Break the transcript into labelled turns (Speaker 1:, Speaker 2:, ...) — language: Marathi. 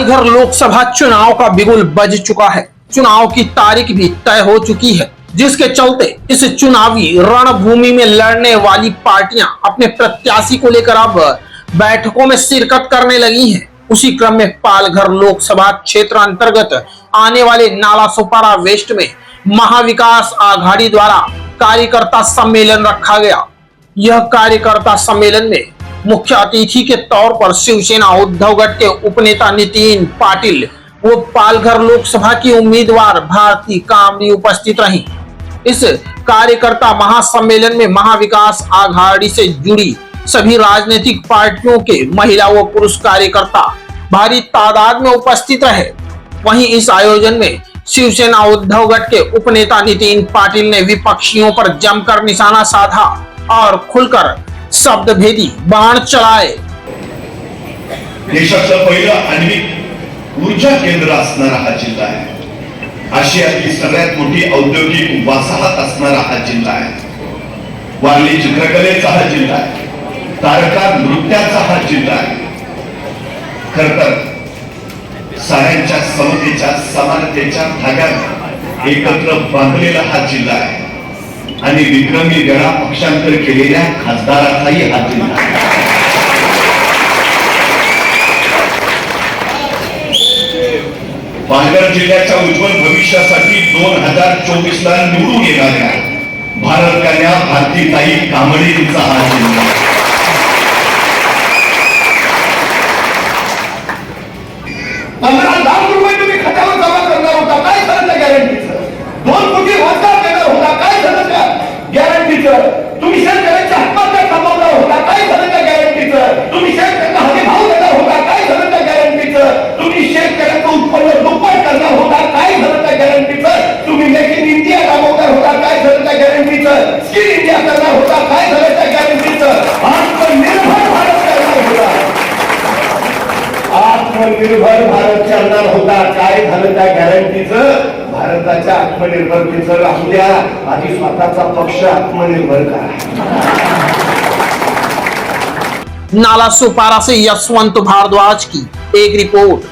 Speaker 1: पालघर लोकसभा चुनाव का बिगुल बज चुका है। चुनाव की तारीख भी तय हो चुकी है, जिसके चलते इस चुनावी रणभूमि में लड़ने वाली पार्टियां अपने प्रत्याशी को लेकर अब बैठकों में शिरकत करने लगी हैं। उसी क्रम में पालघर लोकसभा क्षेत्र अंतर्गत आने वाले नालासोपारा वेस्ट में महाविकास आघाड़ी द्वारा कार्यकर्ता सम्मेलन रखा गया। यह कार्यकर्ता सम्मेलन में मुख्य अतिथि के तौर पर शिवसेना उद्धव गट के उपनेता नितिन पाटिल व पालघर लोकसभा की उम्मीदवार भारती कामरी उपस्थित रहीं। इस कार्यकर्ता महासम्मेलन में महाविकास आघाड़ी से जुड़ी सभी राजनीतिक पार्टियों के महिला व पुरुष कार्यकर्ता भारी तादाद में उपस्थित रहे। वहीं इस आयोजन में शिवसेना उद्धव गट के उपनेता नितिन पाटिल ने विपक्षियों पर जमकर निशाना साधा और खुलकर शब्दभेदी बाण चलाए।
Speaker 2: देशाचं पहिलं आण्विक ऊर्जा केंद्र असणारा हा जिल्हा आहे। आशियातील सगळ्यात मोठी औद्योगिक वसाहत असणारा हा जिल्हा आहे। वारली चित्रकलेचा हा जिल्हा आहे। तारका नृत्याचा हा जिल्हा आहे। खरतर साऱ्यांच्या समतेच्या समानतेच्या धाग्यात एकत्र बांधलेला हा जिल्हा आहे आणि विक्रमी वेळा पक्षांतर केलेल्या खासदाराचाही हा जिल्हा आहे। पालघर जिल्ह्याच्या उज्ज्वल भविष्यासाठी 2024 ला निवडून येणाऱ्या भारत कन्या भारतीताई कांबळेंचा हा जिल्हा आहे।
Speaker 3: 15 लाख रुपये तुम्ही खात्यावर जमा करणार होता, काय झालं त्या गॅरंटीचं? 2 कोटी रोजगार देणार होता, काय झालं त्या गॅरंटीचं? तुम्ही शेतकऱ्यांच्या आत्महत्या थांबवणार होता, काय झालं त्या गॅरंटीचं? तुम्ही शेतकऱ्यांना हमी भाव देणार होता, काय झालं त्या गॅरंटीचं? तुम्ही शेतकऱ्यांचं उत्पन्न दुप्पट करणार होता, काय झालं त्या गॅरंटीचं? तुम्ही मेक इन इंडिया राबवणार होता, काय झालं त्या गॅरंटीचं? स्किल इंडिया करणार होता, काय झालं त्या गॅरंटीचं? आत्मनिर्भर भारत करणार होता, आत्मनिर्भर भारत करणार होता, काय झालं त्या गॅरंटीचं? भारताच्या आत्मनिर्भरतेचं राहू द्या, आधी स्वतःचा पक्ष आत्मनिर्भर करा।
Speaker 1: नालासोपारा से यशवंत भारद्वाज की एक रिपोर्ट।